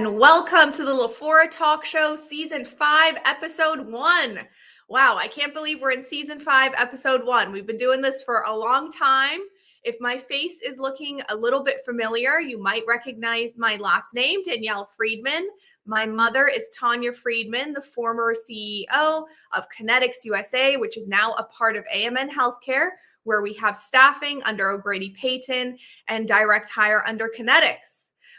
And welcome to the LaFora Talk Show, Season 5, Episode 1. Wow, I can't believe we're in Season 5, Episode 1. We've been doing this for a long time. If my face is looking a little bit familiar, you might recognize my last name, Danielle Friedman. My mother is Tanya Friedman, the former CEO of Connetics USA, which is now a part of AMN Healthcare, where we have staffing under O'Grady Payton and direct hire under Connetics.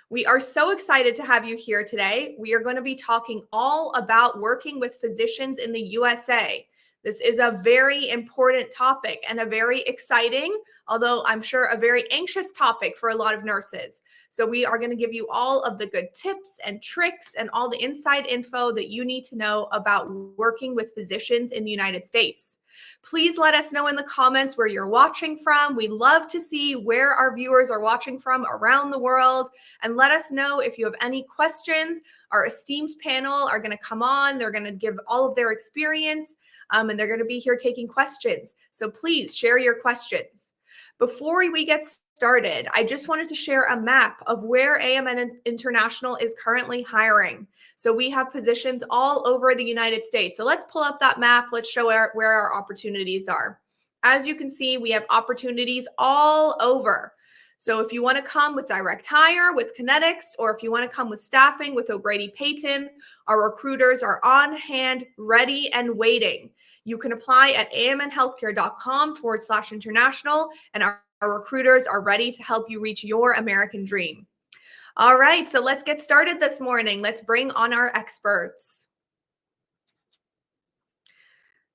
We are so excited to have you here today. We are going to be talking all about working with physicians in the USA. This is a very important topic and a very exciting, although I'm sure a very anxious topic for a lot of nurses. So we are going to give you all of the good tips and tricks and all the inside info that you need to know about working with physicians in the United States. Please let us know in the comments where you're watching from. We love to see where our viewers are watching from around the world. And let us know if you have any questions. Our esteemed panel are going to come on. They're going to give all of their experience, and they're going to be here taking questions. So please share your questions. Before we get started, I just wanted to share a map of where AMN International is currently hiring. So we have positions all over the United States. So let's pull up that map. Let's show where our opportunities are. As you can see, we have opportunities all over. So if you want to come with direct hire with Connetics, or if you want to come with staffing with O'Grady Payton, our recruiters are on hand, ready and waiting. You can apply at amnhealthcare.com/international, and our recruiters are ready to help you reach your American dream. All right, so let's get started this morning. Let's bring on our experts.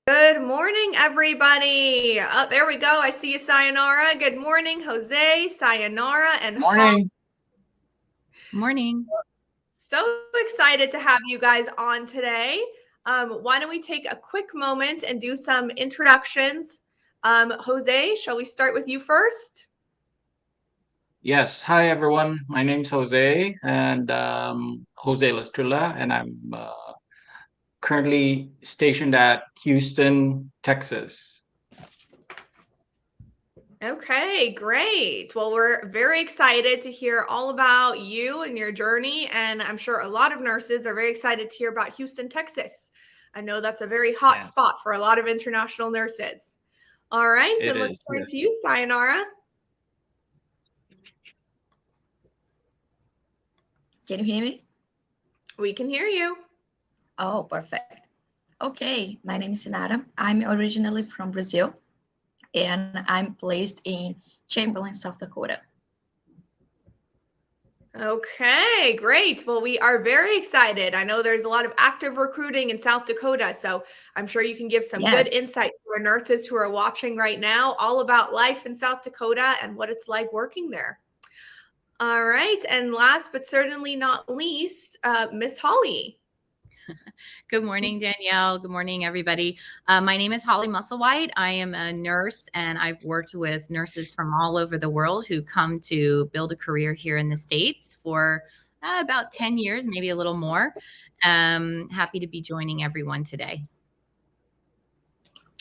Good morning, everybody. Oh, there we go. I see you, Sayonara. Good morning, Jose, Sayonara, and Morning. Morning. So excited to have you guys on today. Why don't we take a quick moment and do some introductions? Jose, shall we start with you first? Yes. Hi, everyone. My name's Jose, and Jose Lastrilla, and I'm currently stationed at Houston, Texas. Okay, great. Well, we're very excited to hear all about you and your journey. And I'm sure a lot of nurses are very excited to hear about Houston, Texas. I know that's a very hot spot for a lot of international nurses. All right, and let's turn to you, Sayonara. Can you hear me? We can hear you. Oh, perfect. Okay, my name is Sinara. I'm originally from Brazil, and I'm placed in Chamberlain, South Dakota. Okay, great. Well, we are very excited. I know there's a lot of active recruiting in South Dakota, so I'm sure you can give some good insight to our nurses who are watching right now, all about life in South Dakota and what it's like working there. All right, and last but certainly not least, Miss Holly. Good morning, Danielle. Good morning, everybody. My name is Holly Musselwhite. I am a nurse, and I've worked with nurses from all over the world who come to build a career here in the States for about 10 years, maybe a little more. Happy to be joining everyone today.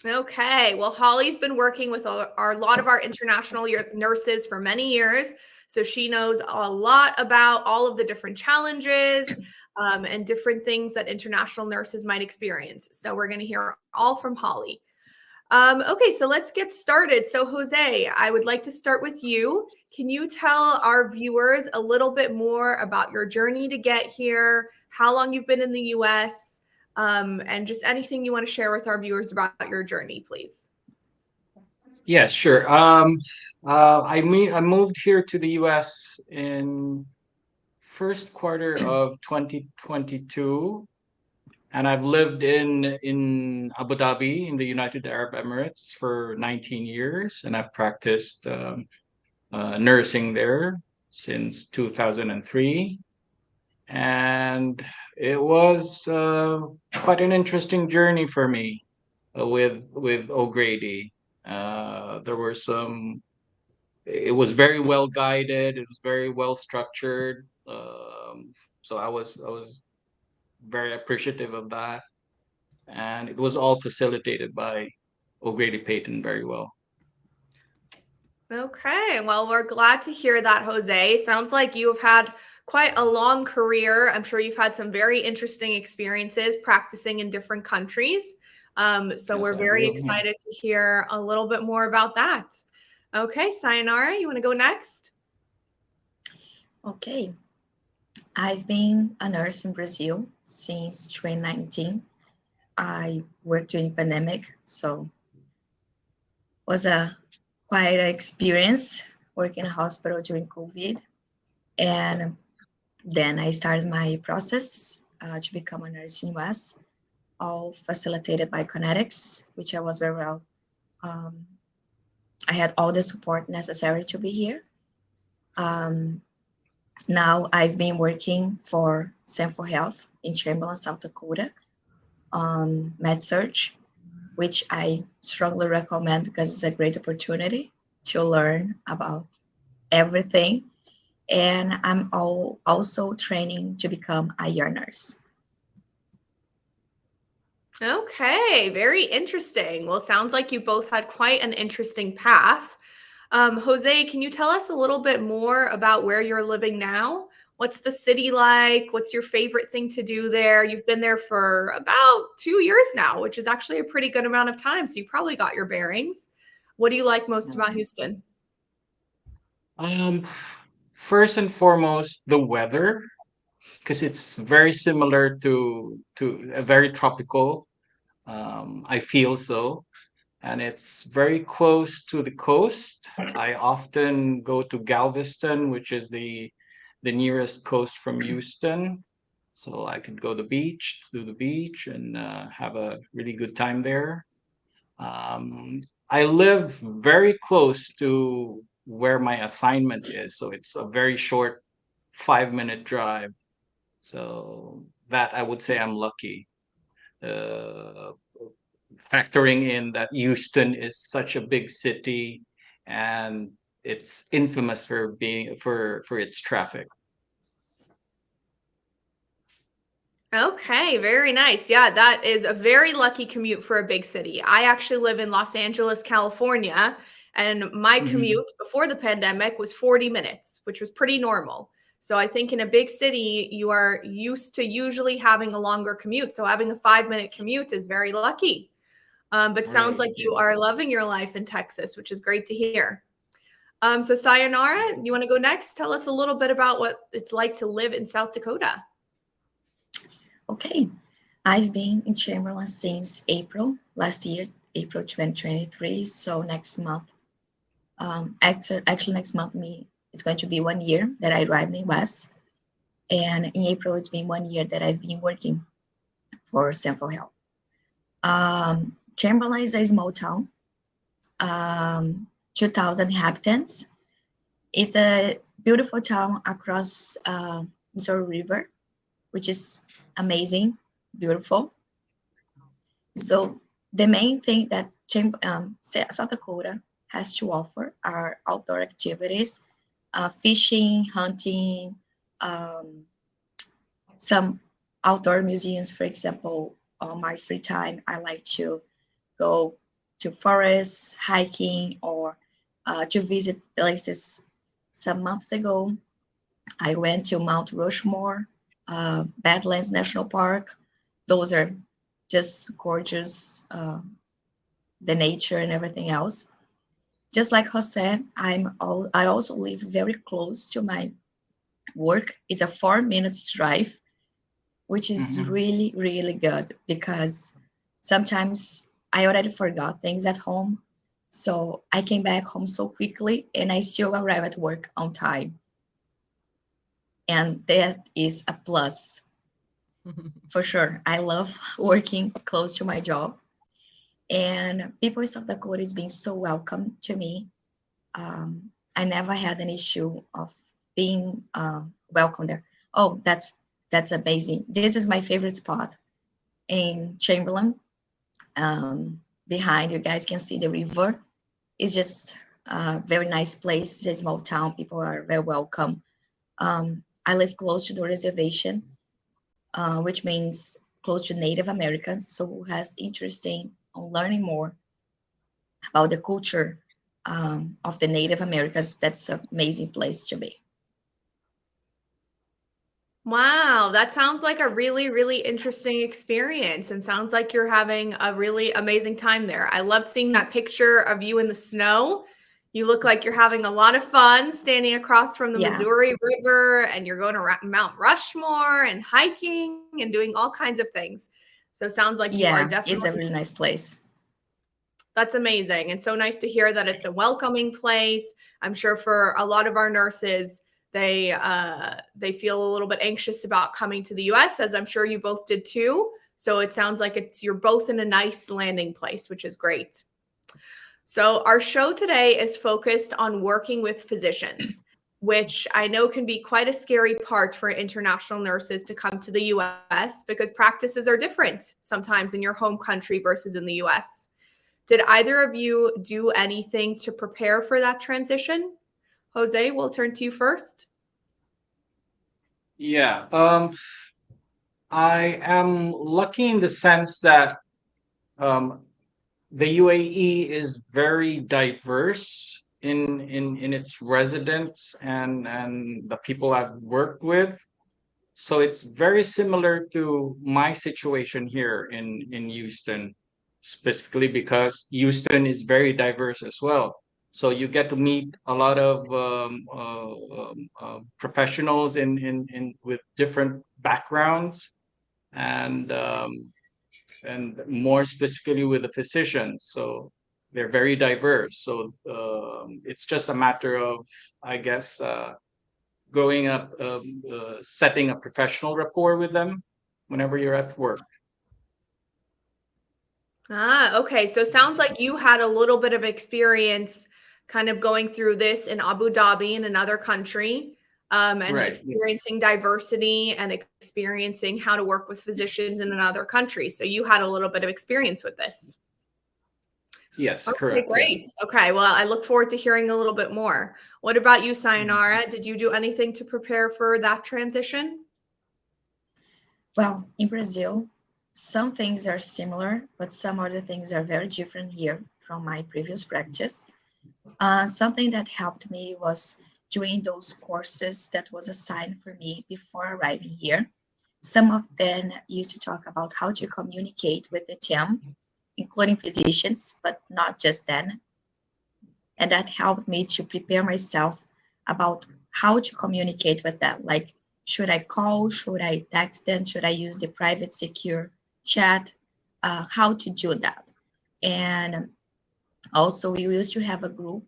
Okay, well, Holly's been working with a lot of our international nurses for many years, so she knows a lot about all of the different challenges and different things that international nurses might experience. So we're going to hear all from Holly. Okay, so let's get started. So Jose, I would like to start with you. Can you tell our viewers a little bit more about your journey to get here, how long you've been in the US, and just anything you want to share with our viewers about your journey, please? Yes, sure. I moved here to the US in first quarter of 2022, and I've lived in Abu Dhabi in the United Arab Emirates for 19 years, and I've practiced nursing there since 2003. And it was quite an interesting journey for me with O'Grady. There were some. It was very well guided. It was very well structured. So I was very appreciative of that, and it was all facilitated by O'Grady Payton very well. Okay, well, we're glad to hear that, Jose. Sounds like you have had quite a long career. I'm sure you've had some very interesting experiences practicing in different countries. So Yes, we're I very do. Yeah. excited to hear a little bit more about that. Okay, Sayonara, you want to go next? Okay, I've been a nurse in Brazil since 2019. I worked during pandemic, so was a quite an experience working in a hospital during COVID. And then I started my process to become a nurse in US, all facilitated by Connetics, which I was very well. Um, I had all the support necessary to be here. Um, Now I've been working for Sanford Health in Chamberlain, South Dakota on MedSearch, which I strongly recommend because it's a great opportunity to learn about everything. And I'm also training to become a ER nurse. Okay, very interesting. Well, sounds like you both had quite an interesting path. Jose, can you tell us a little bit more about where you're living now? What's the city like? What's your favorite thing to do there? You've been there for about 2 years now, which is actually a pretty good amount of time. So you probably got your bearings. What do you like most about Houston? Um, First and foremost, the weather, because it's very similar to a very tropical. I feel so, and it's very close to the coast. I often go to Galveston, which is the nearest coast from Houston, so I could go to the beach and have a really good time there. Um, I live very close to where my assignment is, so it's a very short 5-minute drive. So that I would say I'm lucky. Uh, Factoring in that Houston is such a big city and it's infamous for being for its traffic. Okay, very nice. Yeah, that is a very lucky commute for a big city. I actually live in Los Angeles, California, and my Mhm. commute before the pandemic was 40 minutes, which was pretty normal. So I think in a big city, you are used to usually having a longer commute. So having a 5-minute commute is very lucky. But sounds Right. like you Yeah. are loving your life in Texas, which is great to hear. So Sayonara, you want to go next? Tell us a little bit about what it's like to live in South Dakota. Okay, I've been in Chamberlain since April last year, April 2023. So next month, actually next month, it's going to be 1 year that I arrived in US. And in April, it's been 1 year that I've been working for Sanford Health. Chamberlain is a small town, 2,000 inhabitants. It's a beautiful town across Missouri River, which is amazing, beautiful. So the main thing that South Dakota has to offer are outdoor activities, fishing, hunting, um, some outdoor museums. For example, on my free time, I like to go to forests, hiking, or to visit places. Some months ago, I went to Mount Rushmore, Badlands National Park. Those are just gorgeous, the nature and everything else. Just like Jose, I also live very close to my work. It's a 4 minutes drive, which is Mhm. really, really good because sometimes I already forgot things at home. So I came back home so quickly and I still arrive at work on time. And that is a plus for sure. I love working close to my job. And people in South Dakota is being so welcome to me. I never had an issue of being welcome there. Oh, that's amazing. This is my favorite spot in Chamberlain. Behind you guys can see the river. It's just a very nice place. It's a small town. People are very welcome. I live close to the reservation, which means close to Native Americans. So who has interest in on learning more about the culture of the Native Americans, that's an amazing place to be. Wow, that sounds like a really, really interesting experience and sounds like you're having a really amazing time there. I love seeing that picture of you in the snow. You look like you're having a lot of fun standing across from the Yeah, Missouri River and you're going to Mount Rushmore and hiking and doing all kinds of things. So sounds like you are yeah, it's a definitely. really nice place. That's amazing. And so nice to hear that it's a welcoming place. I'm sure for a lot of our nurses, they feel a little bit anxious about coming to the US, as I'm sure you both did too. So it sounds like you're both in a nice landing place, which is great. So our show today is focused on working with physicians, which I know can be quite a scary part for international nurses to come to the US because practices are different sometimes in your home country versus in the US. Did either of you do anything to prepare for that transition? Jose, we'll turn to you first. Yeah. I am lucky in the sense that um, the UAE is very diverse in its residents and the people I've worked with. So it's very similar to my situation here in Houston, specifically because Houston is very diverse as well. So you get to meet a lot of professionals in with different backgrounds and more specifically with the physicians. So they're very diverse. So it's just a matter of, I guess, growing up, setting a professional rapport with them whenever you're at work. Ah, okay. So sounds like you had a little bit of experience kind of going through this in Abu Dhabi in another country, and Right. experiencing diversity and experiencing how to work with physicians in another country. So you had a little bit of experience with this. Yes, Okay, correct. Yes. great. Okay, well, I look forward to hearing a little bit more. What about you, Sayonara? Did you do anything to prepare for that transition? Well, in Brazil, some things are similar, but some other things are very different here from my previous practice. Something that helped me was doing those courses that was assigned for me before arriving here. Some of them used to talk about how to communicate with the team, including physicians, but not just then. And that helped me to prepare myself about how to communicate with them. Like, should I call? Should I text them? Should I use the private secure chat? How to do that. And also, we used to have a group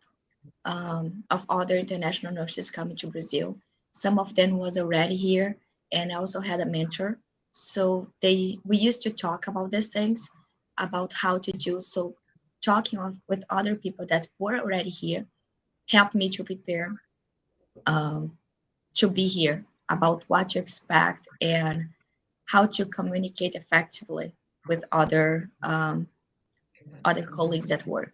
of other international nurses coming to Brazil. Some of them was already here, and I also had a mentor. So we used to talk about these things, about how to do. So talking with other people that were already here helped me to prepare um, to be here, about what to expect and how to communicate effectively with other colleagues at work.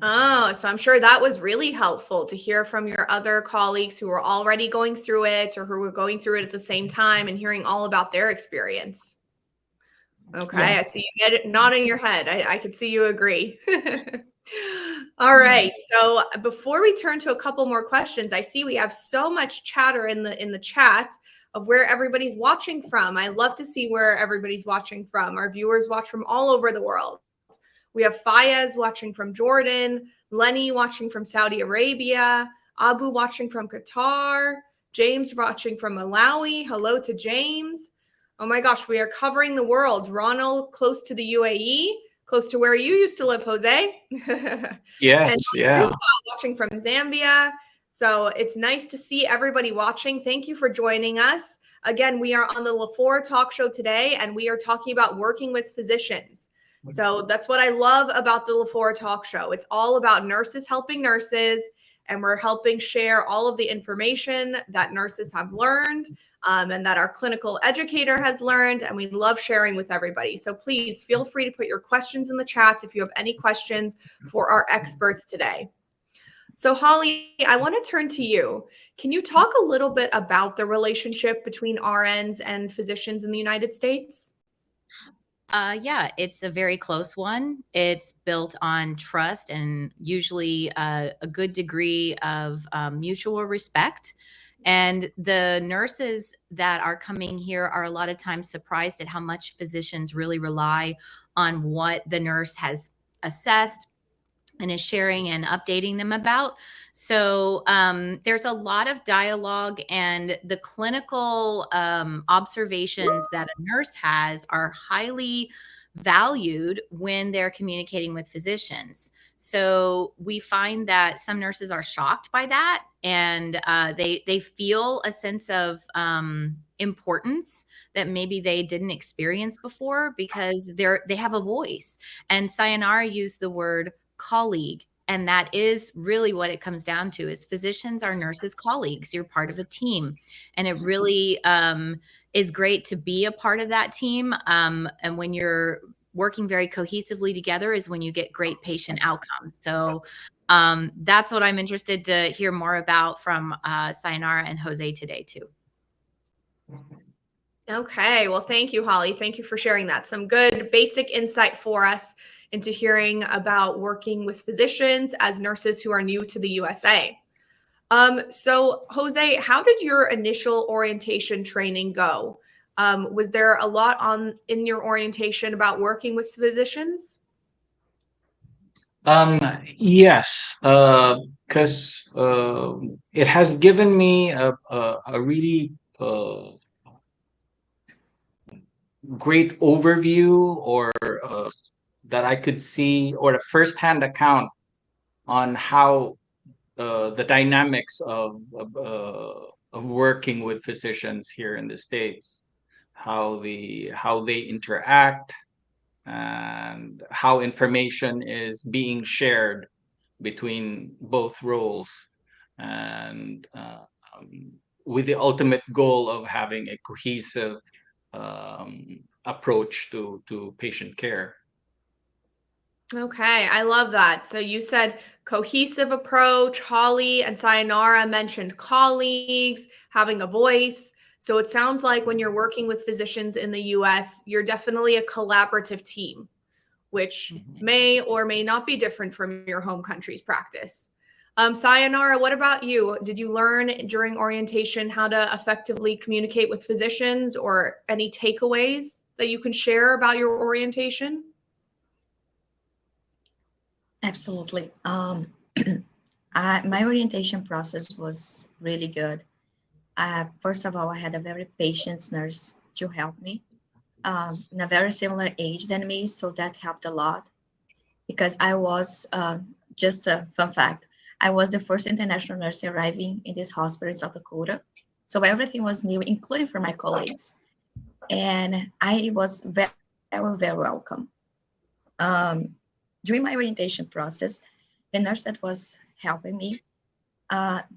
Oh, so I'm sure that was really helpful to hear from your other colleagues who were already going through it or who were going through it at the same time and hearing all about their experience. Okay, I see Yes. you nodding your head. I could see you agree. All right. So before we turn to a couple more questions, I see we have so much chatter in the chat of where everybody's watching from. I love to see where everybody's watching from. Our viewers watch from all over the world. We have Fayez watching from Jordan, Lenny watching from Saudi Arabia, Abu watching from Qatar, James watching from Malawi. Hello to James. Oh my gosh, we are covering the world. Ronald, close to the UAE, close to where you used to live, Jose. And Yes. Yeah. watching from Zambia. So it's nice to see everybody watching. Thank you for joining us. Again, we are on the LaFour Talk Show today, and we are talking about working with physicians. So that's what I love about the LaFour Talk Show. It's all about nurses helping nurses, and we're helping share all of the information that nurses have learned and that our clinical educator has learned, and we love sharing with everybody. So please feel free to put your questions in the chat if you have any questions for our experts today. So Holly, I want to turn to you. Can you talk a little bit about the relationship between RNs and physicians in the United States? Yeah, it's a very close one. It's built on trust and usually a good degree of mutual respect. And the nurses that are coming here are a lot of times surprised at how much physicians really rely on what the nurse has assessed and is sharing and updating them about. So there's a lot of dialogue, and the clinical observations that a nurse has are highly valued when they're communicating with physicians. So we find that some nurses are shocked by that, and they feel a sense of importance that maybe they didn't experience before, because they have a voice. And Sayonara used the word colleague, and that is really what it comes down to: is physicians are nurses colleagues. You're part of a team, and it really is great to be a part of that team. And when you're working very cohesively together is when you get great patient outcomes. So that's what I'm interested to hear more about from Sayonara and Jose today too. Okay, well, thank you, Holly. Thank you for sharing that. Some good basic insight for us into hearing about working with physicians as nurses who are new to the USA. So Jose, how did your initial orientation training go? Was there a lot in your orientation about working with physicians? Yes, because it has given me a really great overview, or that I could see, or a first-hand account on how the dynamics of working with physicians here in the States, how they interact, and how information is being shared between both roles, and with the ultimate goal of having a cohesive approach to patient care. Okay, I love that. So you said cohesive approach. Holly and Sayonara mentioned colleagues, having a voice. So it sounds like when you're working with physicians in the US, you're definitely a collaborative team, which may or may not be different from your home country's practice. Sayonara, what about you? Did you learn during orientation how to effectively communicate with physicians, or any takeaways that you can share about your orientation? Absolutely. My orientation process was really good. First of all, I had a very patient nurse to help me, in a very similar age than me, so that helped a lot, because I was, just a fun fact, I was the first international nurse arriving in this hospital in South Dakota. So everything was new, including for my colleagues. And I was very, very welcome. Um, During my orientation process, the nurse that was helping me,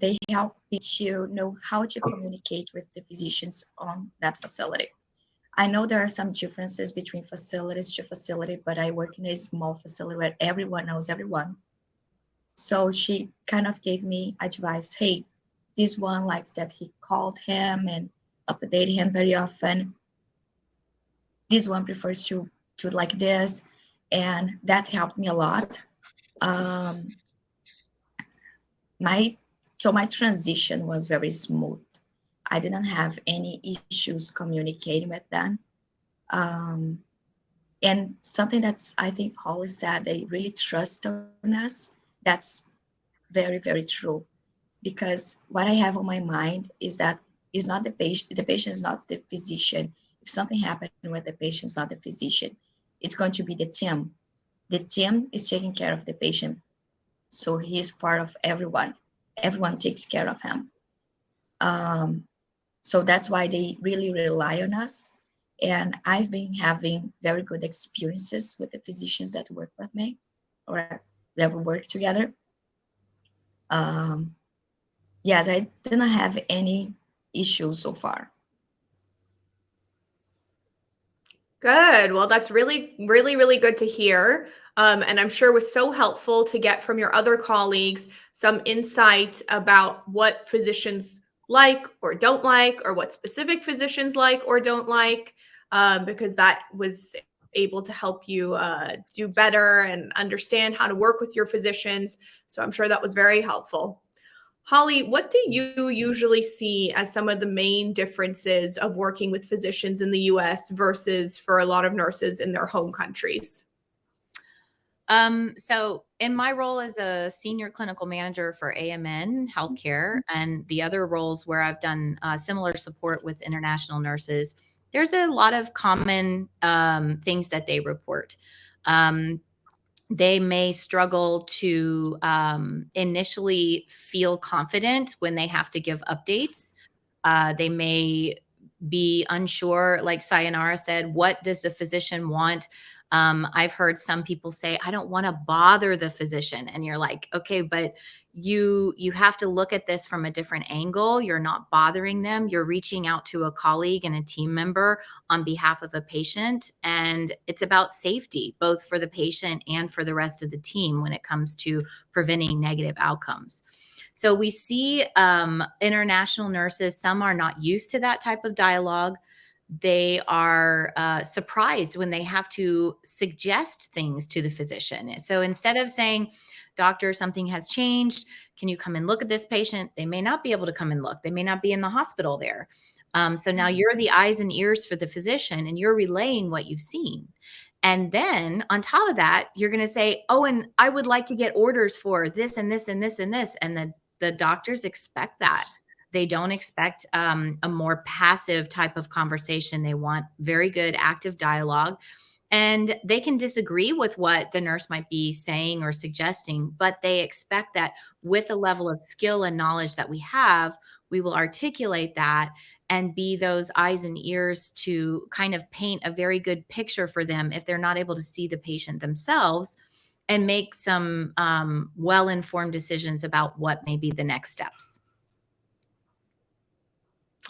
they helped me to know how to communicate with the physicians on that facility. I know there are some differences between facilities to facility, but I work in a small facility where everyone knows everyone. So she kind of gave me advice. Hey, this one likes that he called him and updated him very often. This one prefers to like this, and that helped me a lot. Um, my so my transition was very smooth. I didn't have any issues communicating with them. Um, and something that's, I think Holly said, they really trust on us. That's very, very true, because what I have on my mind is that is not the patient is not the physician. If something happened with the patient, is not the physician, it's going to be the team. The team is taking care of the patient, so he's part of everyone. Everyone takes care of him. um, so that's why they really rely on us. And I've been having very good experiences with the physicians that work with me, or that we work together. um, yes, I didn't have any issues so far. Good. Well, that's really, really, really good to hear. And I'm sure was so helpful to get from your other colleagues some insight about what physicians like or don't like, or what specific physicians like or don't like, because that was able to help you do better and understand how to work with your physicians. So I'm sure that was very helpful. Holly, what do you usually see as some of the main differences of working with physicians in the US versus for a lot of nurses in their home countries? So in my role as a senior clinical manager for AMN healthcare and the other roles where I've done similar support with international nurses, there's a lot of common things that they report. Um, they may struggle to initially feel confident when they have to give updates. They may be unsure, like Sayonara said, what does the physician want? I've heard some people say, I don't want to bother the physician. And you're like, okay, but you have to look at this from a different angle. You're not bothering them. You're reaching out to a colleague and a team member on behalf of a patient. And it's about safety, both for the patient and for the rest of the team when it comes to preventing negative outcomes. So we see international nurses, some are not used to that type of dialogue. They are surprised when they have to suggest things to the physician. So instead of saying, doctor, something has changed, can you come and look at this patient? They may not be able to come and look. They may not be in the hospital there. So now you're the eyes and ears for the physician and you're relaying what you've seen. And then on top of that, you're going to say, oh, and I would like to get orders for this and this and this and this. And the doctors expect that. They don't expect a more passive type of conversation. They want very good active dialogue. And they can disagree with what the nurse might be saying or suggesting, but they expect that with the level of skill and knowledge that we have, we will articulate that and be those eyes and ears to kind of paint a very good picture for them if they're not able to see the patient themselves and make some well-informed decisions about what may be the next steps.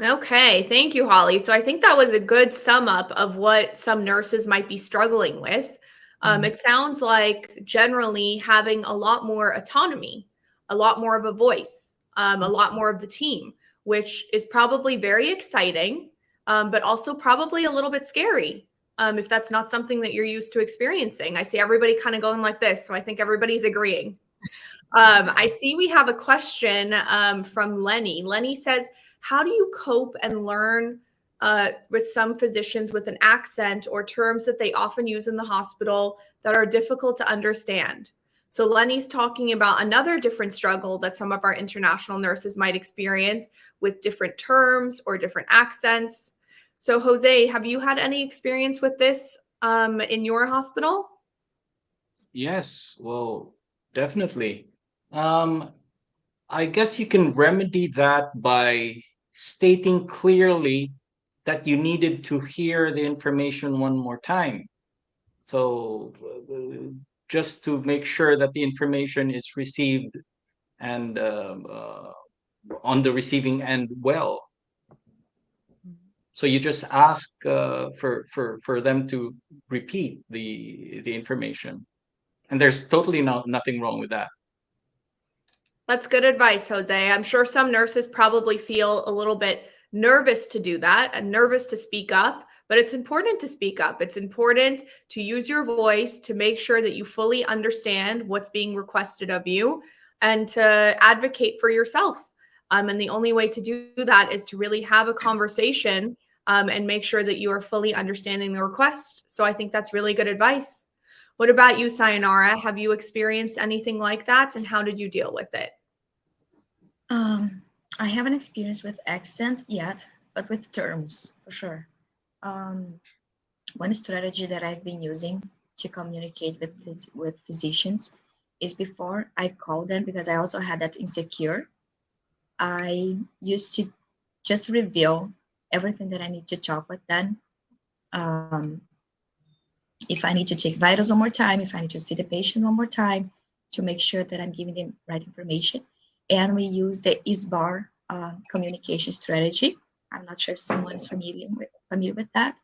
Okay, thank you, Holly. So I think that was a good sum up of what some nurses might be struggling with. It sounds like generally having a lot more autonomy, a lot more of a voice, a lot more of the team, which is probably very exciting, but also probably a little bit scary if that's not something that you're used to experiencing. I see everybody kind of going like this, so I think everybody's agreeing. I see we have a question from Lenny. Lenny says, how do you cope and learn with some physicians with an accent or terms that they often use in the hospital that are difficult to understand? So Lenny's talking about another different struggle that some of our international nurses might experience with different terms or different accents. So Jose, have you had any experience with this in your hospital? Yes, well, definitely. Um, I guess you can remedy that by stating clearly that you needed to hear the information one more time. So, just to make sure that the information is received and on the receiving end well. So you just ask for them to repeat the information, and there's totally nothing wrong with that. That's good advice, Jose. I'm sure some nurses probably feel a little bit nervous to do that and nervous to speak up, but it's important to speak up. It's important to use your voice to make sure that you fully understand what's being requested of you and to advocate for yourself. And the only way to do that is to really have a conversation and make sure that you are fully understanding the request. So I think that's really good advice. What about you, Sayonara? Have you experienced anything like that, and how did you deal with it? I haven't experienced with accent yet, but with terms for sure. One strategy that I've been using to communicate with physicians is before I call them, because I also had that insecure. I used to just reveal everything that I need to talk with them. If I need to take vitals one more time, if I need to see the patient one more time, to make sure that I'm giving them right information. And we use the ISBAR communication strategy. I'm not sure if someone is familiar with that.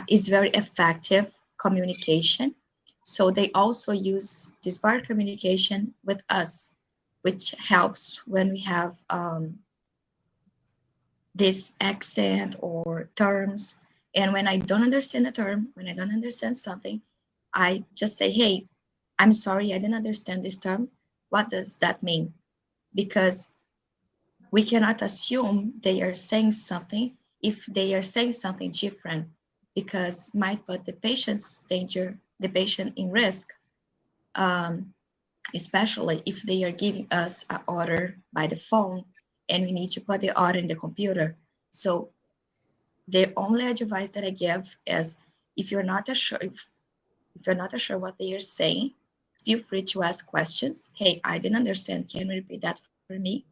It's very effective communication. So they also use this bar communication with us, which helps when we have this accent or terms. And when I don't understand a term, when I don't understand something, I just say, hey, I'm sorry, I didn't understand this term. What does that mean? Because we cannot assume they are saying something if they are saying something different, because might put the patient in risk, um, especially if they are giving us an order by the phone and we need to put the order in the computer. So the only advice that I give is, if you're not sure, if you're not sure what they are saying, feel free to ask questions. Hey, I didn't understand. Can you repeat that for me?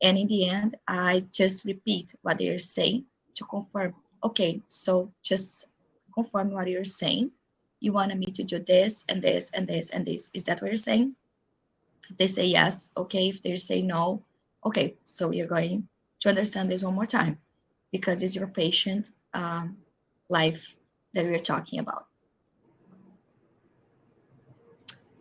And in the end, I just repeat what they are saying to confirm. Okay, so just confirm what you're saying. You wanted me to do this and this and this and this. Is that what you're saying? If they say yes, okay. If they say no, okay. So you're going to understand this one more time, because it's your patient life that we're talking about.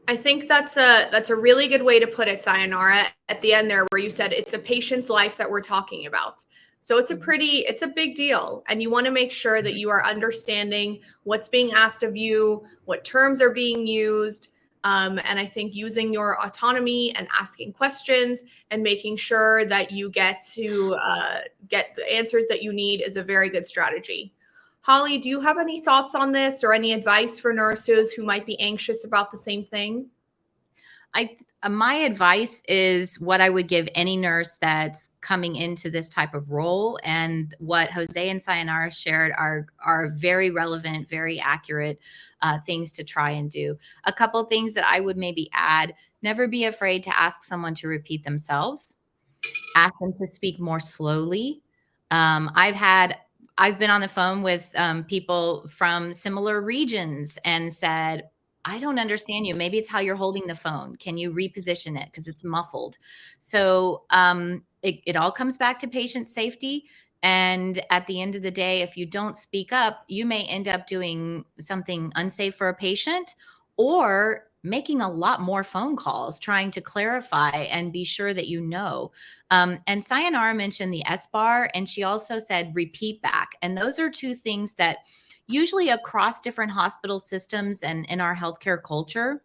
I think that's a really good way to put it, Sayonara, at the end there, where you said it's a patient's life that we're talking about. So it's a big deal. And you want to make sure that you are understanding what's being asked of you, what terms are being used. And I think using your autonomy and asking questions and making sure that you get the answers that you need is a very good strategy. Holly, do you have any thoughts on this or any advice for nurses who might be anxious about the same thing? My advice is what I would give any nurse that's coming into this type of role, and what Jose and Sayonara shared are very relevant, very accurate things to try and do. A couple things that I would maybe add: never be afraid to ask someone to repeat themselves. Ask them to speak more slowly. I've been on the phone with people from similar regions and said, I don't understand you. Maybe it's how you're holding the phone. Can you reposition it? Because it's muffled. So it all comes back to patient safety. And at the end of the day, if you don't speak up, you may end up doing something unsafe for a patient, or making a lot more phone calls trying to clarify and be sure that you know. And Sayonara mentioned the S bar, and she also said repeat back. And those are two things that usually across different hospital systems and in our healthcare culture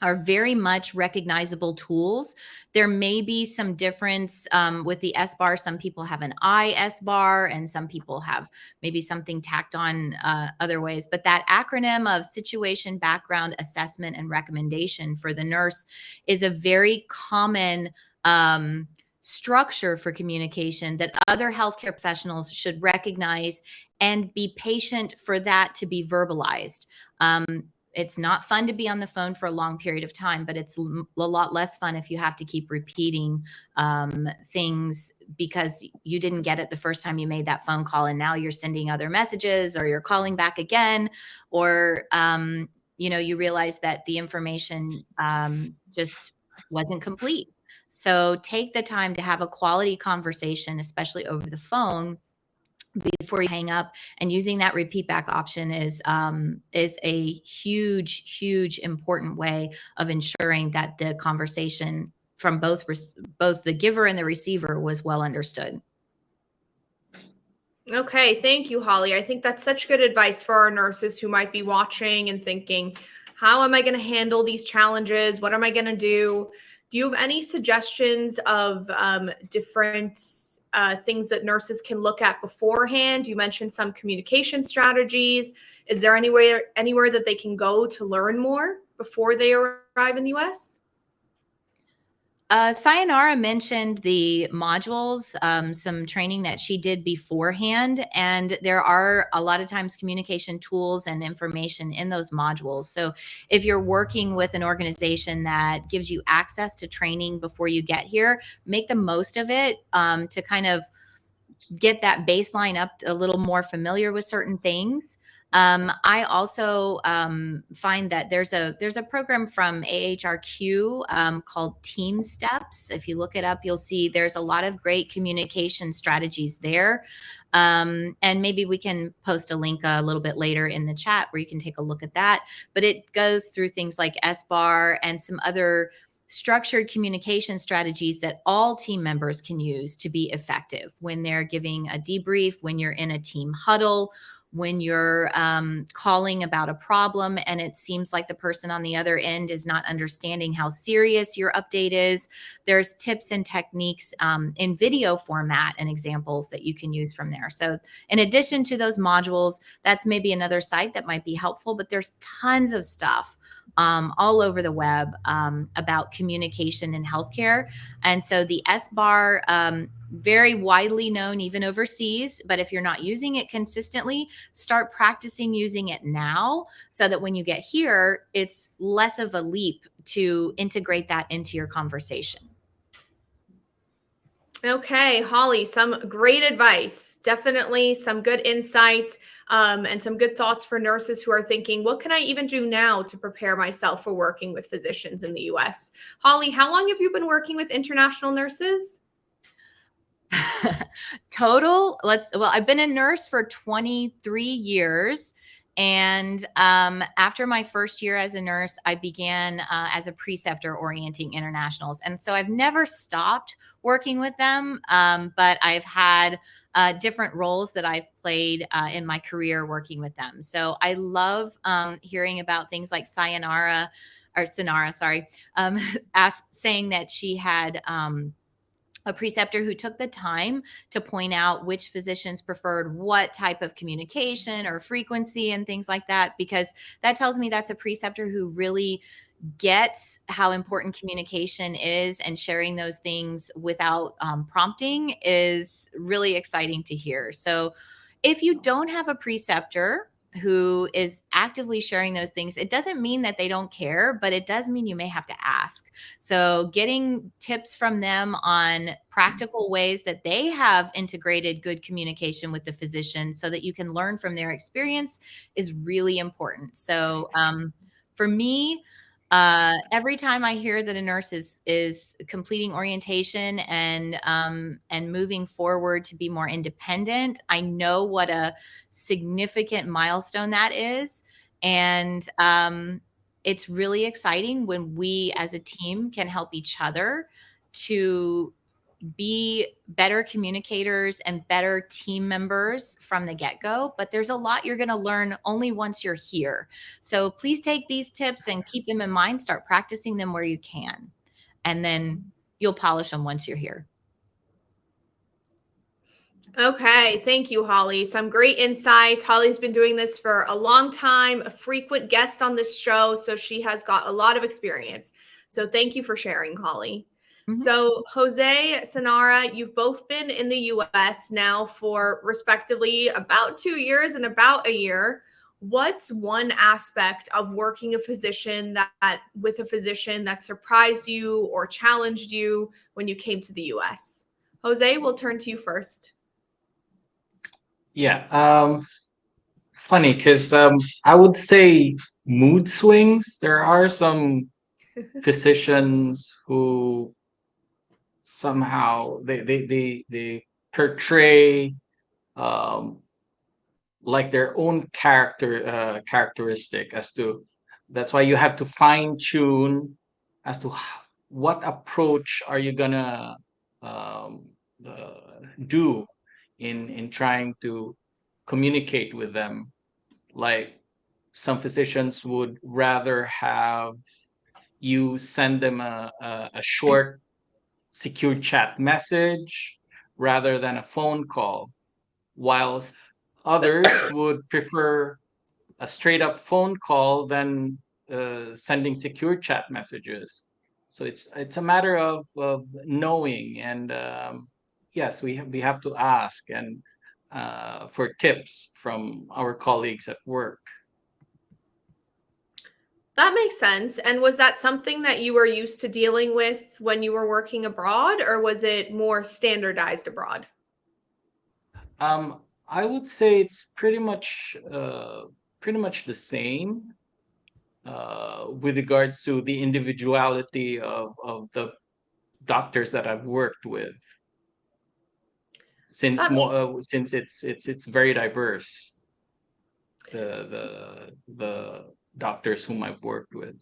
are very much recognizable tools. There may be some difference with the S bar. Some people have an IS bar, and some people have maybe something tacked on other ways. But that acronym of situation, background, assessment, and recommendation for the nurse is a very common structure for communication that other healthcare professionals should recognize and be patient for that to be verbalized. It's not fun to be on the phone for a long period of time, but it's a lot less fun if you have to keep repeating things because you didn't get it the first time you made that phone call, and now you're sending other messages, or you're calling back again, or you realize that the information just wasn't complete. So take the time to have a quality conversation, especially over the phone, before you hang up. And using that repeat back option is a huge important way of ensuring that the conversation from both the giver and the receiver was well understood. Okay, thank you, Holly. I think that's such good advice for our nurses who might be watching and thinking, how am I going to handle these challenges? What am I going to do? Do you have any suggestions of different things that nurses can look at beforehand? You mentioned some communication strategies. Is there anywhere that they can go to learn more before they arrive in the US? Sayonara mentioned the modules, some training that she did beforehand, and there are a lot of times communication tools and information in those modules. So if you're working with an organization that gives you access to training before you get here, make the most of it to kind of get that baseline up a little more familiar with certain things. I also find that there's a program from AHRQ called Team Steps. If you look it up, you'll see there's a lot of great communication strategies there. And maybe we can post a link a little bit later in the chat where you can take a look at that. But it goes through things like SBAR and some other structured communication strategies that all team members can use to be effective when they're giving a debrief, when you're in a team huddle, when you're calling about a problem and it seems like the person on the other end is not understanding how serious your update is. There's tips and techniques in video format and examples that you can use from there. So in addition to those modules, that's maybe another site that might be helpful, but there's tons of stuff all over the web about communication in healthcare. And so the S-bar, very widely known even overseas, but if you're not using it consistently, start practicing using it now so that when you get here, it's less of a leap to integrate that into your conversation. Okay, Holly, some great advice. Definitely some good insight and some good thoughts for nurses who are thinking, what can I even do now to prepare myself for working with physicians in the US? Holly, how long have you been working with international nurses? Total, I've been a nurse for 23 years. And after my first year as a nurse, I began as a preceptor orienting internationals. And so I've never stopped working with them, but I've had different roles that I've played in my career working with them. So I love hearing about things like Sayonara or Sonara, sorry, saying that she had a preceptor who took the time to point out which physicians preferred what type of communication or frequency and things like that, because that tells me that's a preceptor who really gets how important communication is, and sharing those things without prompting is really exciting to hear. So if you don't have a preceptor who is actively sharing those things, it doesn't mean that they don't care, but it does mean you may have to ask. So getting tips from them on practical ways that they have integrated good communication with the physician so that you can learn from their experience is really important. So for me, every time I hear that a nurse is completing orientation and moving forward to be more independent, I know what a significant milestone that is, and it's really exciting when we as a team can help each other to be better communicators and better team members from the get-go. But there's a lot you're going to learn only once you're here. So please take these tips and keep them in mind. Start practicing them where you can, and then you'll polish them once you're here. Okay, thank you, Holly. Some great insight. Holly's been doing this for a long time, a frequent guest on this show, so she has got a lot of experience. So thank you for sharing, Holly. Mhm. So Jose, Sonara, you've both been in the US now for respectively about 2 years and about a year. What's one aspect of working with a physician that surprised you or challenged you when you came to the US? Jose, we'll turn to you first. Yeah. Funny because I would say mood swings. There are some physicians who somehow they portray um, like their own characteristic as to, that's why you have to fine tune as to what approach are you gonna um, do in trying to communicate with them. Like some physicians would rather have you send them a short secure chat message rather than a phone call, whilst others would prefer a straight up phone call than sending secure chat messages. So it's a matter of knowing, and yes, we have to ask and for tips from our colleagues at work. That makes sense. And was that something that you were used to dealing with when you were working abroad, or was it more standardized abroad? I would say it's pretty much the same with regards to the individuality of the doctors that I've worked with, since That more makes since it's very diverse, the doctors whom I've worked with.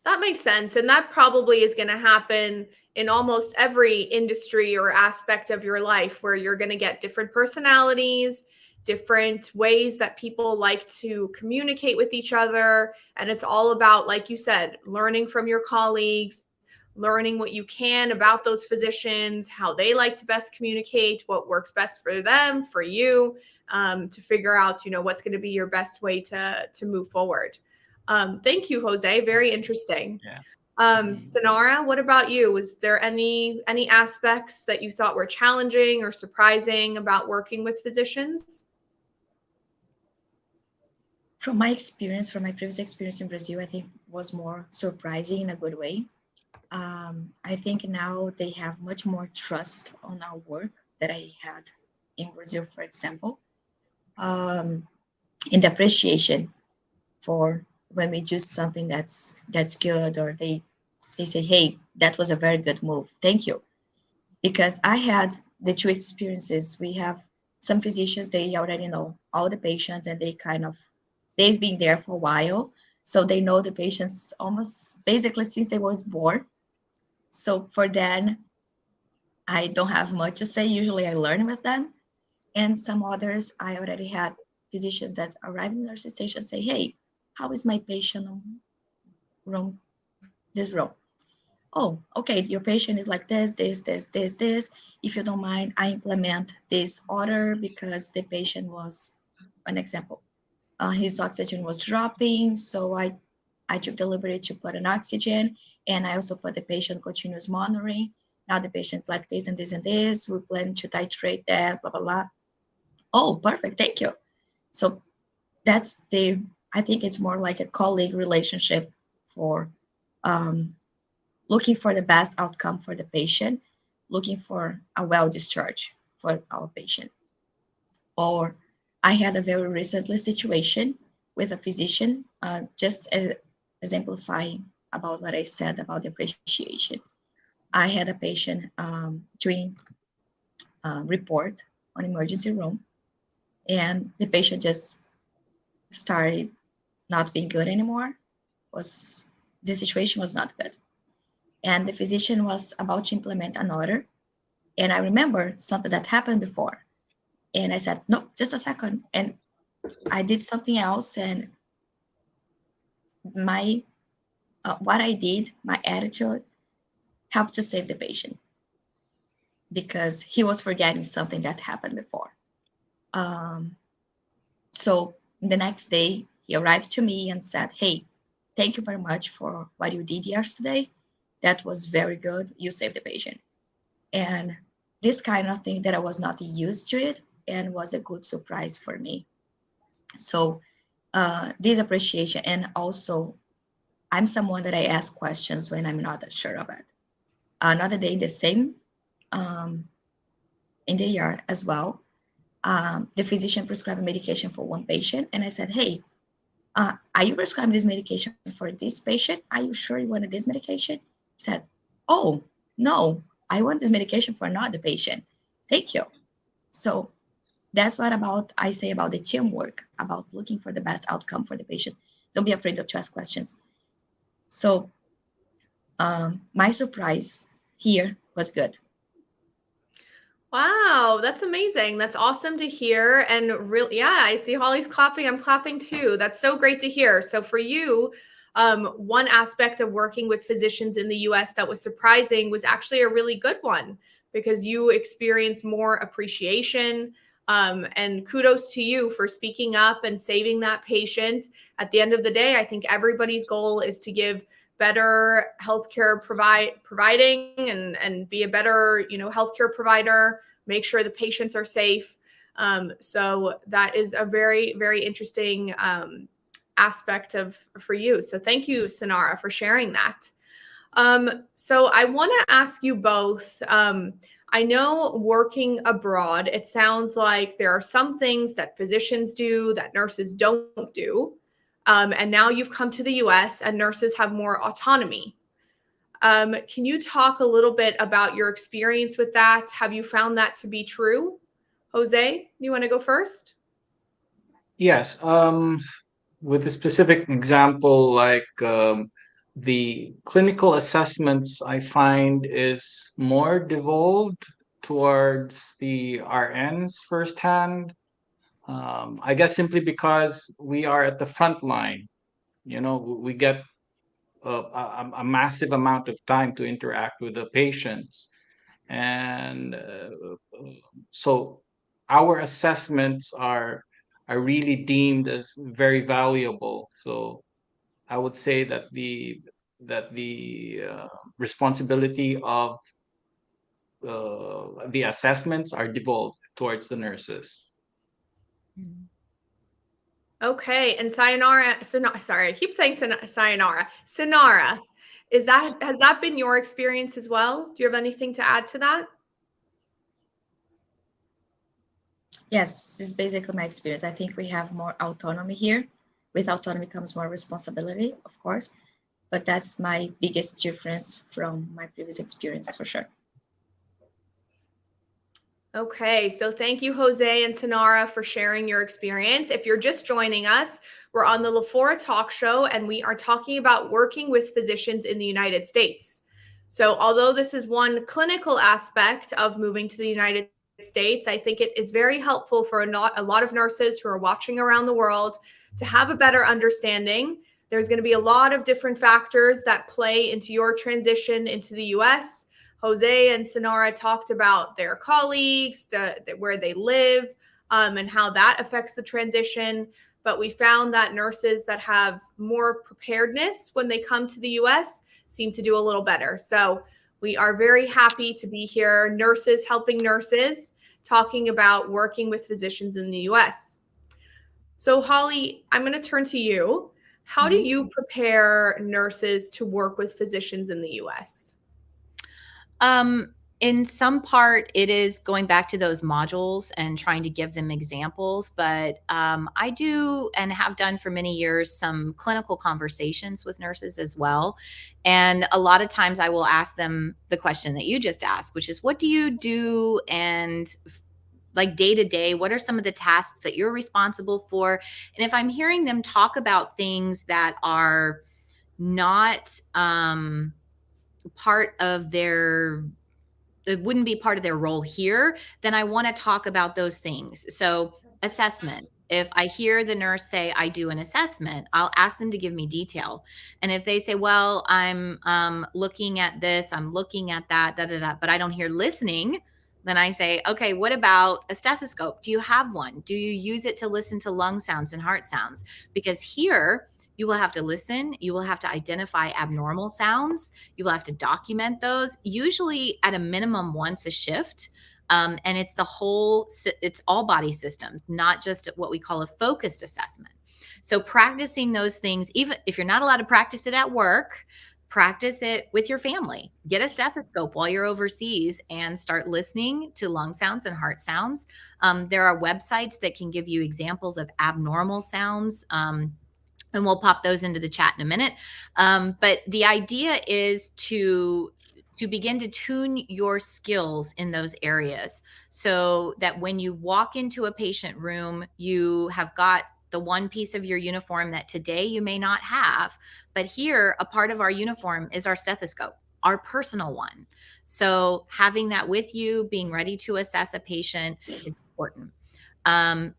that makes sense. And that probably is going to happen in almost every industry or aspect of your life where you're going to get different personalities different ways that people like to communicate with each other. And it's all about, like you said, learning from your colleagues, learning what you can about those physicians, how they like to best communicate, what works best for them, for you, to figure out, what's going to be your best way to move forward. Thank you, Jose. Very interesting. Yeah. Sonara, what about you? Was there any aspects that you thought were challenging or surprising about working with physicians? From my experience, from my previous experience in Brazil, I think was more surprising in a good way. I think now they have much more trust on our work that I had in Brazil, for example, and appreciation for when we do something that's good, or they say, "Hey, that was a very good move. Thank you." Because I had the two experiences. We have some physicians, they already know all the patients, and they've been there for a while, so they know the patients almost basically since they was born. So for them, I don't have much to say. Usually I learn with them. And some others, I already had physicians that arrive in the nurse station say, "Hey, how is my patient on room, this room? Oh, okay, your patient is like this. If you don't mind, I implement this order because the patient was, an example, his oxygen was dropping. So I took the liberty to put an oxygen, and I also put the patient continuous monitoring. Now the patient's like this and this and this. We plan to titrate that, blah, blah, blah." Oh, perfect. Thank you. So I think it's more like a colleague relationship for um, looking for the best outcome for the patient, looking for a well discharge for our patient. Or I had a very recently situation with a physician, exemplifying about what I said about the appreciation. I had a patient doing report on emergency room, and the patient just started not being good anymore. Was The situation was not good, and the physician was about to implement an order. And I remember something that happened before, and I said, "No, just a second." And I did something else, and my what I did, my attitude helped to save the patient because he was forgetting something that happened before. Um, so the next day, he arrived to me and said, "Hey, thank you very much for what you did yesterday. That was very good. You saved the patient." And this kind of thing that I was not used to it and was a good surprise for me. So this appreciation, and also I'm someone that I ask questions when I'm not sure of it. Another day, the same um, in the yard as well. The physician prescribed a medication for one patient, and I said, "Hey, are you prescribing this medication for this patient? Are you sure you wanted this medication?" He said, "Oh, no, I want this medication for another patient. Thank you." So that's what about I say about the teamwork, about looking for the best outcome for the patient. Don't be afraid to ask questions. So my surprise here was good. Wow, that's amazing. That's awesome to hear. And really, yeah, I see Holly's clapping. I'm clapping too. That's so great to hear. So for you, one aspect of working with physicians in the US that was surprising was actually a really good one because you experienced more appreciation. And kudos to you for speaking up and saving that patient. At the end of the day, I think everybody's goal is to give better healthcare providing and be a better healthcare provider, make sure the patients are safe. So that is a very, very interesting aspect of for you. So thank you, Sonara, for sharing that. So I want to ask you both. I know working abroad, it sounds like there are some things that physicians do that nurses don't do. And now you've come to the US and nurses have more autonomy. Can you talk a little bit about your experience with that? Have you found that to be true? Jose, you want to go first? Yes. With a specific example, like the clinical assessments, I find is more devolved towards the RNs firsthand. I guess simply because we are at the front line. We get a massive amount of time to interact with the patients, and so our assessments are really deemed as very valuable. So I would say that the responsibility of the assessments are devolved towards the nurses. Mhm. Okay, and sorry, I keep saying sayonara. Sonara, has that been your experience as well? Do you have anything to add to that? Yes, this is basically my experience. I think we have more autonomy here. With autonomy comes more responsibility, of course, but that's my biggest difference from my previous experience for sure. Okay, so thank you, Jose and Sonara, for sharing your experience. If you're just joining us, we're on the LaFora Talk Show, and we are talking about working with physicians in the United States. So, although this is one clinical aspect of moving to the United States, I think it is very helpful for a lot of nurses who are watching around the world to have a better understanding. There's going to be a lot of different factors that play into your transition into the US. Jose and Sonara talked about their colleagues, where they live, and how that affects the transition. But we found that nurses that have more preparedness when they come to the US seem to do a little better. So we are very happy to be here, nurses helping nurses, talking about working with physicians in the US. So, Holly, I'm going to turn to you. How do you prepare nurses to work with physicians in the US? In some part, it is going back to those modules and trying to give them examples. But I do and have done for many years some clinical conversations with nurses as well. And a lot of times I will ask them the question that you just asked, which is, what do you do? And like day to day, what are some of the tasks that you're responsible for? And if I'm hearing them talk about things that are not part of their it wouldn't be part of their role here, then I want to talk about those things. So, assessment. If I hear the nurse say, I do an assessment, I'll ask them to give me detail. And if they say, well, I'm looking at this, I'm looking at that, da, da, da, but I don't hear listening, then I say, okay, what about a stethoscope? Do you have one? Do you use it to listen to lung sounds and heart sounds? Because here, you will have to listen. You will have to identify abnormal sounds. You will have to document those, usually at a minimum once a shift. And it's all body systems, not just what we call a focused assessment. So practicing those things, even if you're not allowed to practice it at work, practice it with your family. Get a stethoscope while you're overseas and start listening to lung sounds and heart sounds. There are websites that can give you examples of abnormal sounds. And we'll pop those into the chat in a minute. But the idea is to begin to tune your skills in those areas so that when you walk into a patient room, you have got the one piece of your uniform that today you may not have. But here, a part of our uniform is our stethoscope, our personal one. So having that with you, being ready to assess a patient is important.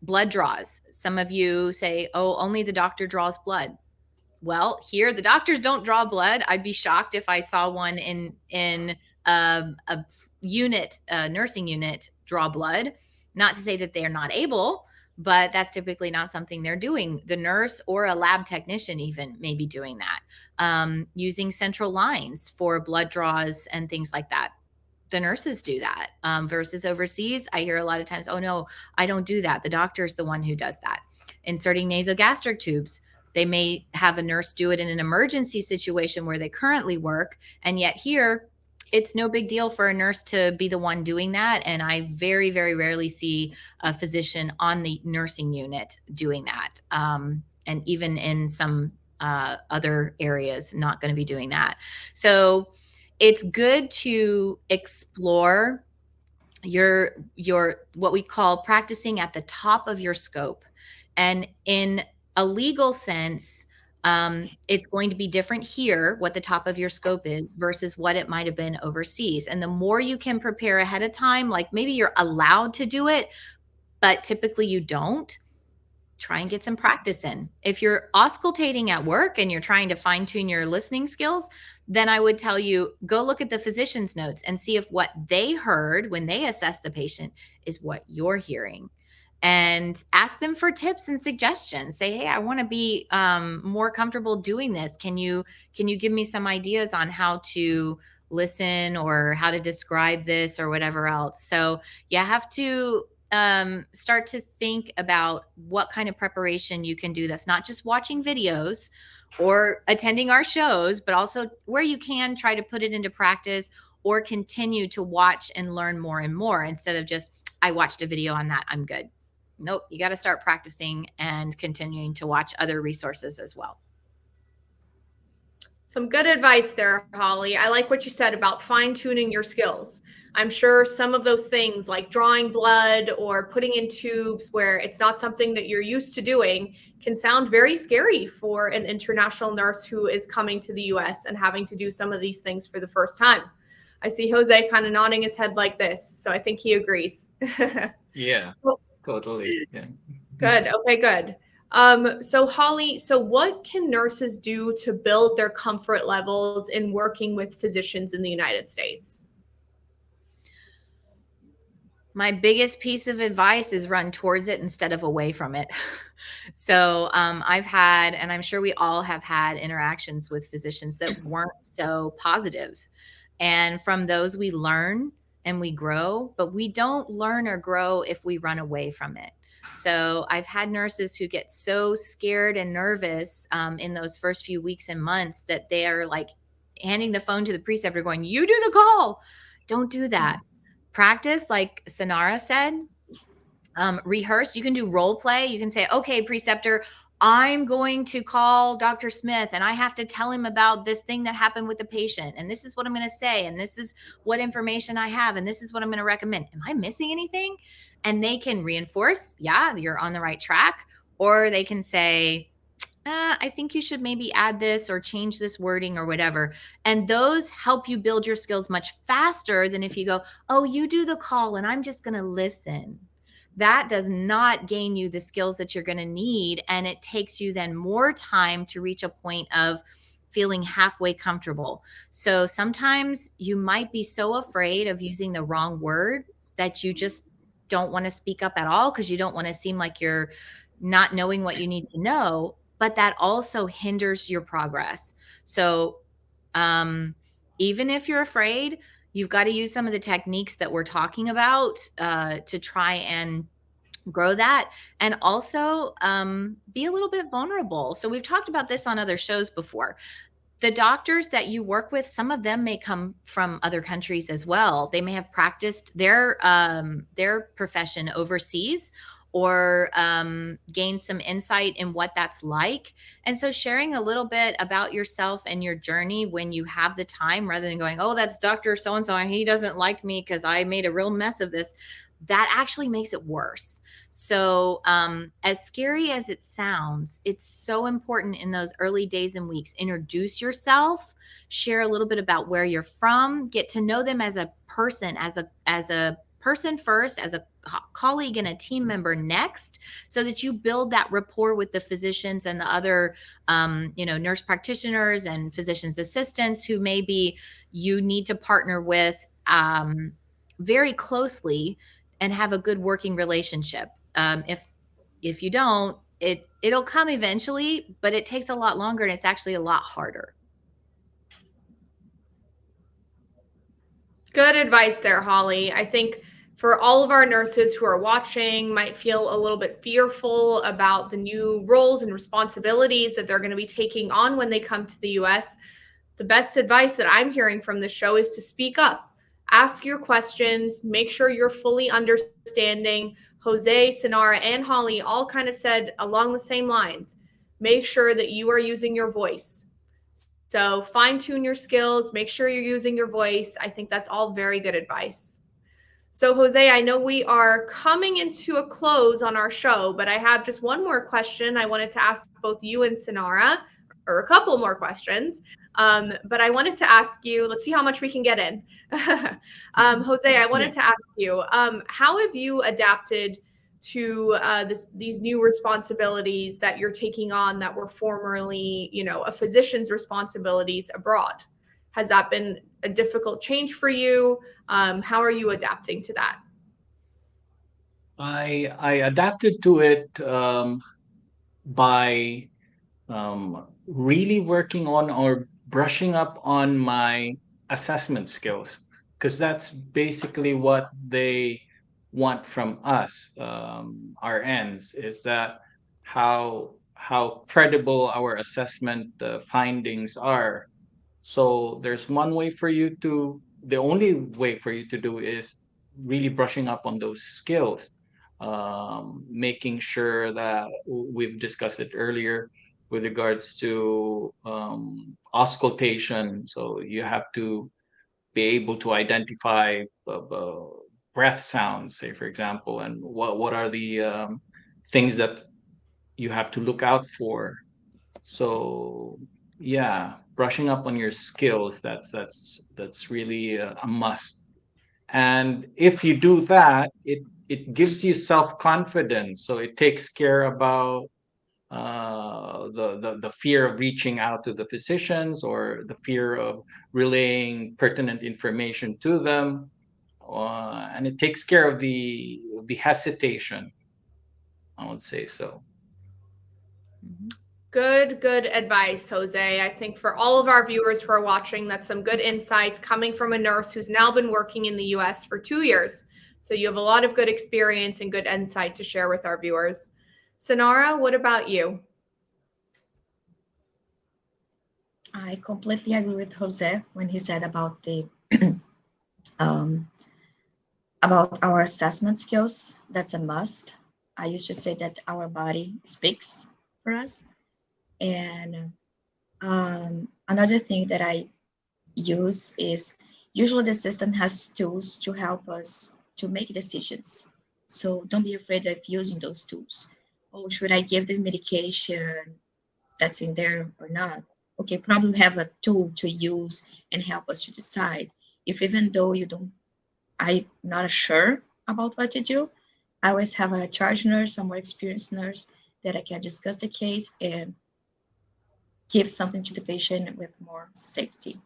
Blood draws. Some of you say, oh, only the doctor draws blood. Well, here the doctors don't draw blood. I'd be shocked if I saw one in a unit, a nursing unit, draw blood. Not to say that they are not able, but that's typically not something they're doing. The nurse or a lab technician even may be doing that, using central lines for blood draws and things like that. The nurses do that, versus overseas. I hear a lot of times, oh no, I don't do that. The doctor's the one who does that. Inserting nasogastric tubes. They may have a nurse do it in an emergency situation where they currently work. And yet here, it's no big deal for a nurse to be the one doing that. And I very, very rarely see a physician on the nursing unit doing that. And even in some other areas, not going to be doing that. So it's good to explore your what we call practicing at the top of your scope. And in a legal sense, it's going to be different here what the top of your scope is versus what it might have been overseas. And the more you can prepare ahead of time, like maybe you're allowed to do it, but typically you don't, try and get some practice in. If you're auscultating at work and you're trying to fine tune your listening skills, then I would tell you, go look at the physician's notes and see if what they heard when they assessed the patient is what you're hearing. And ask them for tips and suggestions. Say, hey, I want to be more comfortable doing this. Can you give me some ideas on how to listen or how to describe this or whatever else? So you have to start to think about what kind of preparation you can do that's not just watching videos or attending our shows, but also where you can try to put it into practice or continue to watch and learn more and more instead of just, I watched a video on that, I'm good. Nope, you got to start practicing and continuing to watch other resources as well. Some good advice there, Holly. I like what you said about fine-tuning your skills. I'm sure some of those things like drawing blood or putting in tubes where it's not something that you're used to doing can sound very scary for an international nurse who is coming to the US and having to do some of these things for the first time. I see Jose kind of nodding his head like this, so I think he agrees. Yeah, Well, totally. Yeah. good. Okay, good. So Holly, so what can nurses do to build their comfort levels in working with physicians in the United States? My biggest piece of advice is run towards it instead of away from it. So I've had, and I'm sure we all have had interactions with physicians that weren't so positive. And from those we learn and we grow, but we don't learn or grow if we run away from it. So I've had nurses who get so scared and nervous in those first few weeks and months that they are like handing the phone to the preceptor going, you do the call. Don't do that. Practice, like Sanara said, rehearse. You can do role play. You can say, okay, preceptor, I'm going to call Dr. Smith and I have to tell him about this thing that happened with the patient. And this is what I'm going to say. And this is what information I have. And this is what I'm going to recommend. Am I missing anything? And they can reinforce, yeah, you're on the right track. Or they can say, I think you should maybe add this or change this wording or whatever. And those help you build your skills much faster than if you go, oh, you do the call and I'm just going to listen. That does not gain you the skills that you're going to need. And it takes you then more time to reach a point of feeling halfway comfortable. So sometimes you might be so afraid of using the wrong word that you just don't want to speak up at all because you don't want to seem like you're not knowing what you need to know, but that also hinders your progress. So even if you're afraid, you've got to use some of the techniques that we're talking about to try and grow that, and also be a little bit vulnerable. So we've talked about this on other shows before. The doctors that you work with, some of them may come from other countries as well. They may have practiced their profession overseas or gain some insight in what that's like. And so sharing a little bit about yourself and your journey when you have the time, rather than going, oh, that's Dr. So-and-so, and he doesn't like me because I made a real mess of this, that actually makes it worse. So as scary as it sounds, it's so important in those early days and weeks. Introduce yourself, share a little bit about where you're from, get to know them as a person, as a person first, as a colleague and a team member next, so that you build that rapport with the physicians and the other nurse practitioners and physicians assistants who maybe you need to partner with very closely and have a good working relationship. If you don't, it'll come eventually, but it takes a lot longer and it's actually a lot harder. Good advice there, Holly. I think for all of our nurses who are watching, might feel a little bit fearful about the new roles and responsibilities that they're going to be taking on when they come to the US, the best advice that I'm hearing from the show is to speak up. Ask your questions, make sure you're fully understanding. Jose, Sinara, and Holly all kind of said along the same lines. Make sure that you are using your voice. So fine tune your skills, make sure you're using your voice. I think that's all very good advice. So Jose, I know we are coming into a close on our show, but I have just one more question I wanted to ask both you and Sinara, or a couple more questions. But I wanted to ask you, let's see how much we can get in. Jose, I wanted to ask you, how have you adapted to these new responsibilities that you're taking on that were formerly, a physician's responsibilities abroad? Has that been a difficult change for you? How are you adapting to that? I adapted to it by really working on or brushing up on my assessment skills, because that's basically what they want from us, our ends, is that how credible our assessment findings are. So there's one way for you to, the only way for you to do is really brushing up on those skills, making sure that we've discussed it earlier with regards to auscultation. So you have to be able to identify breath sounds, say for example, and what are the things that you have to look out for. So yeah, brushing up on your skills, that's really a must. And if you do that, it gives you self-confidence. So it takes care about the fear of reaching out to the physicians, or the fear of relaying pertinent information to them, and it takes care of the hesitation, I would say so. Good advice, Jose. I think for all of our viewers who are watching, that's some good insights coming from a nurse who's now been working in the US for 2 years. So you have a lot of good experience and good insight to share with our viewers. Sonara, what about you? I completely agree with Jose when he said about the um, about our assessment skills. That's a must. I used to say that our body speaks for us. And another thing that I use is usually the system has tools to help us to make decisions. So don't be afraid of using those tools. Oh, should I give this medication that's in there or not? Okay, probably have a tool to use and help us to decide. If even though you don't, I'm not sure about what to do, I always have a charge nurse, a more experienced nurse that I can discuss the case and give something to the patient with more safety.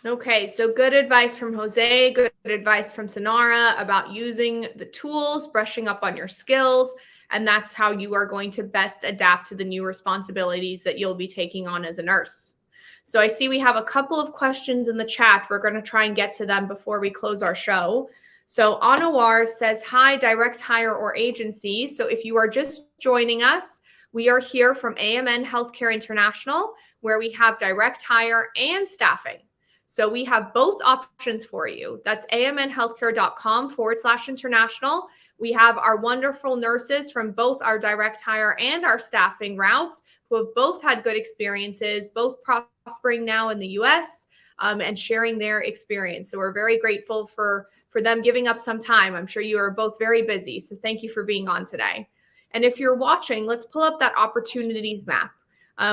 Okay, so good advice from Jose, good advice from Sonara about using the tools, brushing up on your skills, and that's how you are going to best adapt to the new responsibilities that you'll be taking on as a nurse. So I see we have a couple of questions in the chat. We're going to try and get to them before we close our show. So Anwar says, hi, direct hire or agency. So if you are just joining us, we are here from AMN Healthcare International, where we have direct hire and staffing. So we have both options for you. That's amnhealthcare.com/international. We have our wonderful nurses from both our direct hire and our staffing routes who have both had good experiences, both prospering now in the US, and sharing their experience. So we're very grateful for them giving up some time. I'm sure you are both very busy. So thank you for being on today. And if you're watching, let's pull up that opportunities map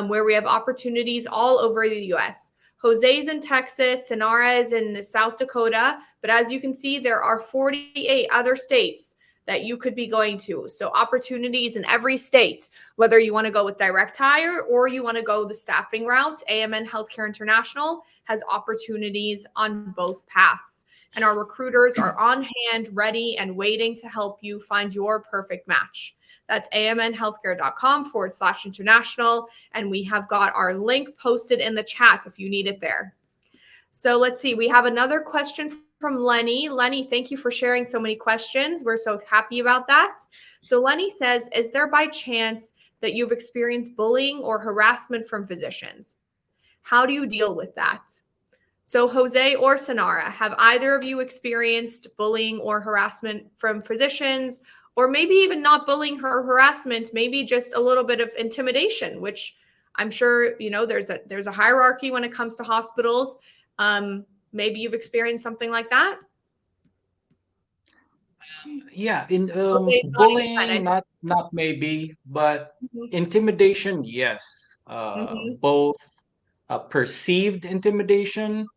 where we have opportunities all over the US. Jose's in Texas, Sonara is in South Dakota, but as you can see, there are 48 other states that you could be going to. So opportunities in every state, whether you want to go with direct hire or you want to go the staffing route, AMN Healthcare International has opportunities on both paths. And our recruiters are on hand, ready, and waiting to help you find your perfect match. That's amnhealthcare.com/international. And we have got our link posted in the chat if you need it there. So let's see. We have another question from Lenny. Lenny, thank you for sharing so many questions. We're so happy about that. So Lenny says, is there by chance that you've experienced bullying or harassment from physicians? How do you deal with that? So Jose or Sonara, have either of you experienced bullying or harassment from physicians? Or maybe even not bullying or harassment, maybe just a little bit of intimidation, which I'm sure, there's a hierarchy when it comes to hospitals. Maybe you've experienced something like that. Yeah, in Jose's nodding his bullying, head. not maybe, but Mhm. intimidation, yes. Mhm. Both perceived intimidation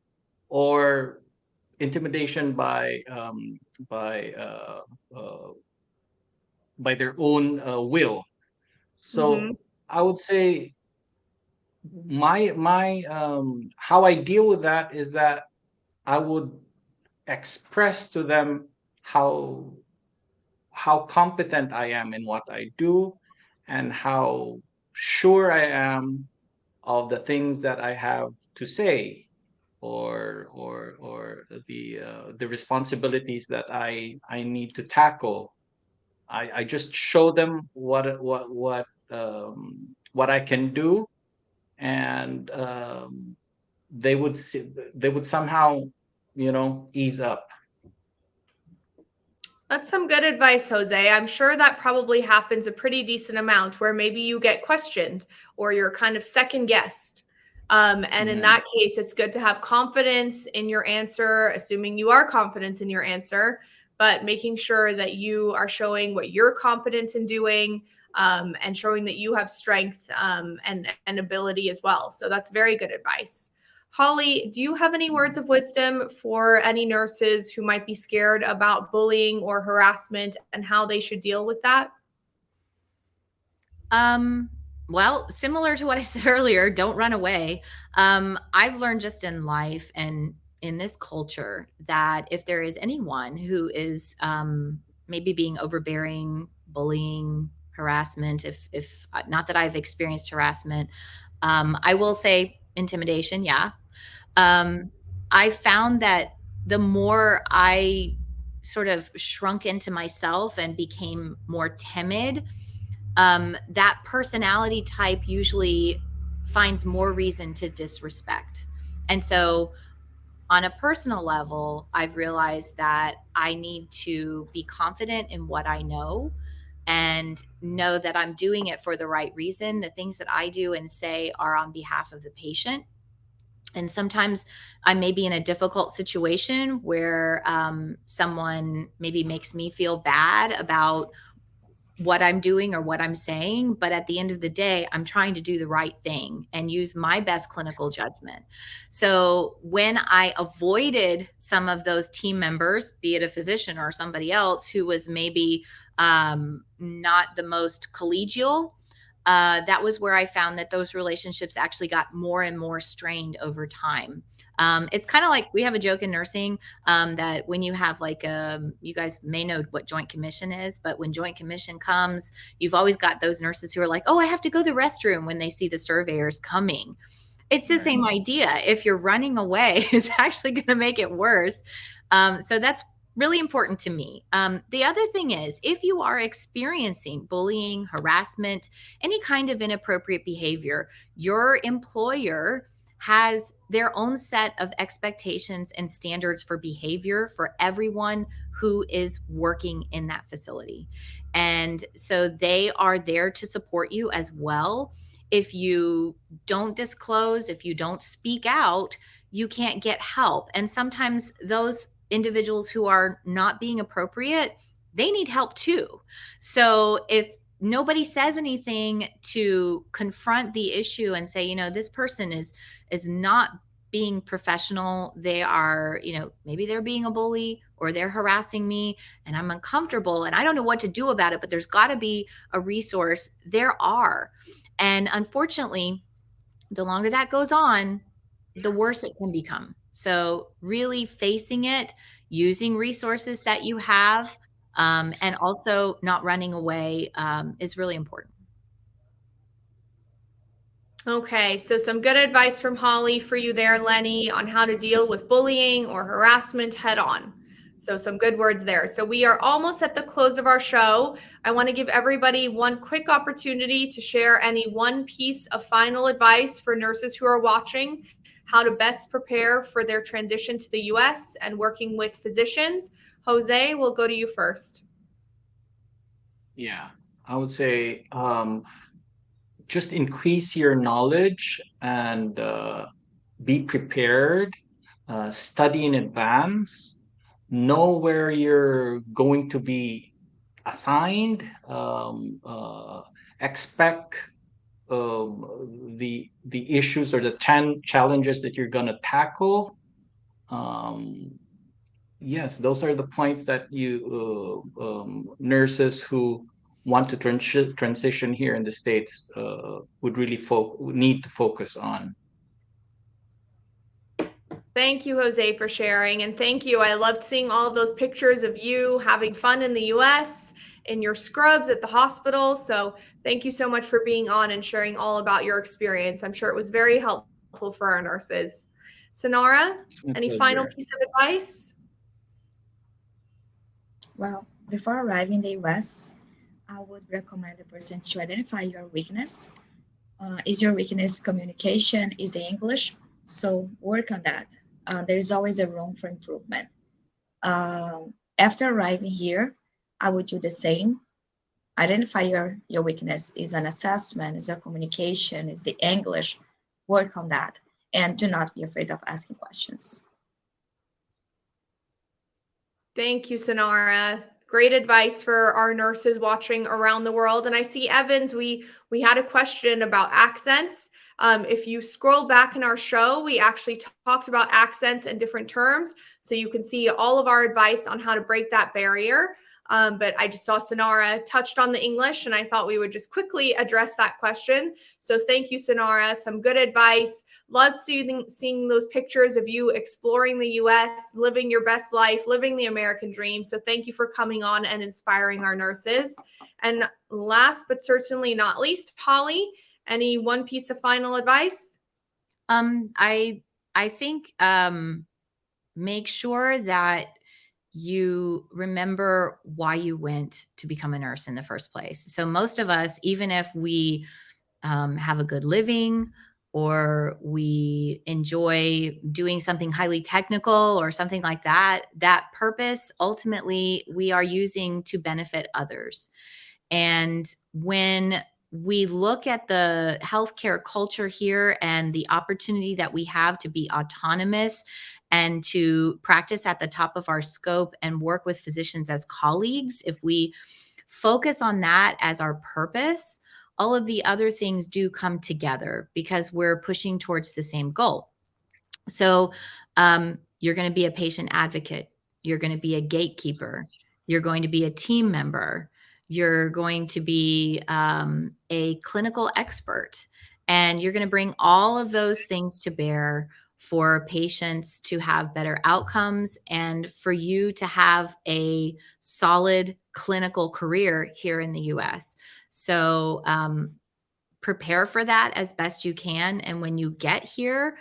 or intimidation by uh, uh, by their own will. Mm-hmm. So I would say my how I deal with that is that I would express to them how competent I am in what I do, and how sure I am of the things that I have to say, or the responsibilities that I need to tackle. I just show them what I can do, and they would somehow, ease up. That's some good advice, Jose. I'm sure that probably happens a pretty decent amount where maybe you get questioned or you're kind of second guessed. And in Mhm. that case, it's good to have confidence in your answer, assuming you are confident in your answer, but making sure that you are showing what you're competent in doing, and showing that you have strength, and ability as well. So that's very good advice. Holly, do you have any words of wisdom for any nurses who might be scared about bullying or harassment and how they should deal with that? Um, well, similar to what I said earlier, don't run away. I've learned just in life and in this culture that if there is anyone who is maybe being overbearing, bullying, harassment, if not that I've experienced harassment, I will say intimidation. Yeah. Um, I found that the more I sort of shrunk into myself and became more timid, that personality type usually finds more reason to disrespect. And so, on a personal level, I've realized that I need to be confident in what I know and know that I'm doing it for the right reason. The things that I do and say are on behalf of the patient. And sometimes I may be in a difficult situation where someone maybe makes me feel bad about what I'm doing or what I'm saying. But at the end of the day, I'm trying to do the right thing and use my best clinical judgment. So when I avoided some of those team members, be it a physician or somebody else who was maybe not the most collegial, that was where I found that those relationships actually got more and more strained over time. It's kind of like we have a joke in nursing that when you have like you guys may know what joint commission is, but when joint commission comes, you've always got those nurses who are like, oh, I have to go to the restroom when they see the surveyors coming. It's the same idea. If you're running away, it's actually going to make it worse. So that's really important to me. The other thing is, if you are experiencing bullying, harassment, any kind of inappropriate behavior, your employer has their own set of expectations and standards for behavior for everyone who is working in that facility. And so they are there to support you as well. If you don't disclose, if you don't speak out, you can't get help. And sometimes those individuals who are not being appropriate, they need help too. So if nobody says anything to confront the issue and say, this person is not being professional, they are, maybe they're being a bully or they're harassing me and I'm uncomfortable and I don't know what to do about it, but there's got to be a resource. There are. And unfortunately, the longer that goes on, the worse it can become. So, really facing it, using resources that you have, and also not running away is really important. Okay, so some good advice from Holly for you there, Lenny, on how to deal with bullying or harassment head on. So, some good words there. So, we are almost at the close of our show. I want to give everybody one quick opportunity to share any one piece of final advice for nurses who are watching, how to best prepare for their transition to the US and working with physicians. Jose, we'll go to you first. Yeah, I would say just increase your knowledge, and be prepared, study in advance, know where you're going to be assigned, expect the issues or the challenges that you're going to tackle, um, yes, those are the points that nurses who want to transition here in the States would really need to focus on. Thank you, Jose, for sharing. And thank you. I loved seeing all of those pictures of you having fun in the US, in your scrubs at the hospital. So thank you so much for being on and sharing all about your experience. I'm sure it was very helpful for our nurses. Sonara, It's my any final pleasure. piece of advice? Well, before arriving in the US, I would recommend the person to identify your weakness. Is your weakness communication? Is it English? So work on that. There is always a room for improvement. After arriving here, I would do the same. Identify your weakness. Is an assessment? Is a communication? Is the English? Work on that, and do not be afraid of asking questions. Thank you, Sonara. Great advice for our nurses watching around the world. And I see Evans, we had a question about accents. If you scroll back in our show, we actually talked about accents and different terms. So you can see all of our advice on how to break that barrier. But I just saw Sonara touched on the English, and I thought we would just quickly address that question. So thank you, Sonara. Some good advice. Love seeing those pictures of you exploring the US, living your best life, living the American dream. So thank you for coming on and inspiring our nurses. And last but certainly not least, Holly, any one piece of final advice? I think make sure that you remember why you went to become a nurse in the first place. So most of us, even if we have a good living or we enjoy doing something highly technical or something like that, that purpose ultimately we are using to benefit others. And when we look at the healthcare culture here and the opportunity that we have to be autonomous and to practice at the top of our scope and work with physicians as colleagues, if we focus on that as our purpose, all of the other things do come together because we're pushing towards the same goal. So you're going to be a patient advocate. You're going to be a gatekeeper. You're going to be a team member. You're going to be a clinical expert. And you're going to bring all of those things to bear for patients to have better outcomes and for you to have a solid clinical career here in the US. So prepare for that as best you can. And when you get here,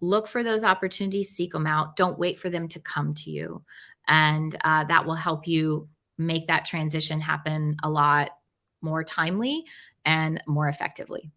look for those opportunities, seek them out. Don't wait for them to come to you. And that will help you make that transition happen a lot more timely and more effectively.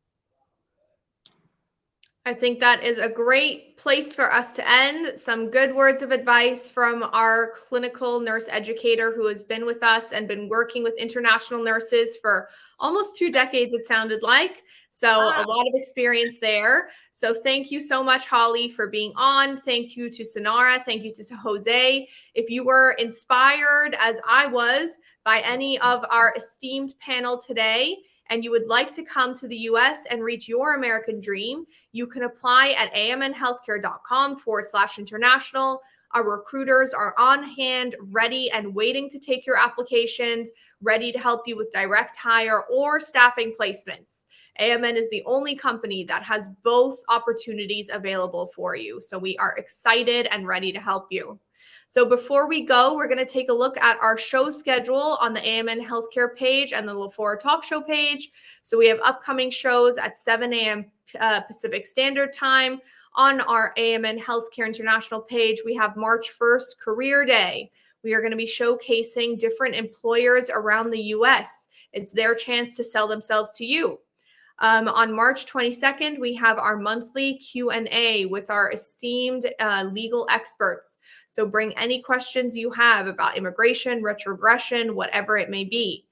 I think that is a great place for us to end. Some good words of advice from our clinical nurse educator who has been with us and been working with international nurses for almost 2 decades, it sounded like. So a lot of experience there. So thank you so much, Holly, for being on. Thank you to Sonara. Thank you to Jose. If you were inspired, as I was, by any of our esteemed panel today, and you would like to come to the US and reach your American dream, you can apply at amnhealthcare.com/international. Our recruiters are on hand, ready and waiting to take your applications, ready to help you with direct hire or staffing placements. AMN is the only company that has both opportunities available for you. So we are excited and ready to help you. So before we go, we're going to take a look at our show schedule on the AMN Healthcare page and the LaFlora Talk Show page. So we have upcoming shows at 7 a.m. Pacific Standard Time. On our AMN Healthcare International page, we have March 1st, Career Day. We are going to be showcasing different employers around the U.S. It's their chance to sell themselves to you. On March 22nd, we have our monthly Q&A with our esteemed legal experts. So bring any questions you have about immigration, retrogression, whatever it may be.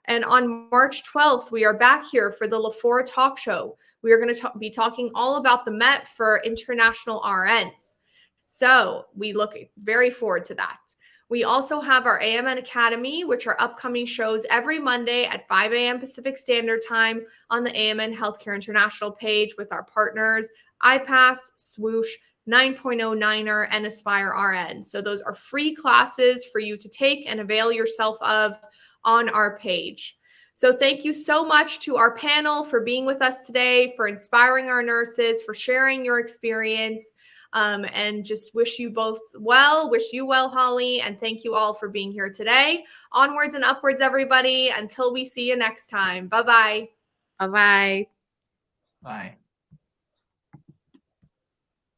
And on March 12th, we are back here for the LaFlora Talk Show. We are going to be talking all about the Met for international RNs. So we look very forward to that. We also have our AMN Academy, which are upcoming shows every Monday at 5 a.m. Pacific Standard Time on the AMN Healthcare International page with our partners, iPass, Swoosh, 9.09er, and Aspire RN. So those are free classes for you to take and avail yourself of on our page. So thank you so much to our panel for being with us today, for inspiring our nurses, for sharing your experience, and just wish you both well, wish you well, Holly, and thank you all for being here today. Onwards and upwards, everybody, until we see you next time. Bye-bye. Bye-bye. Bye.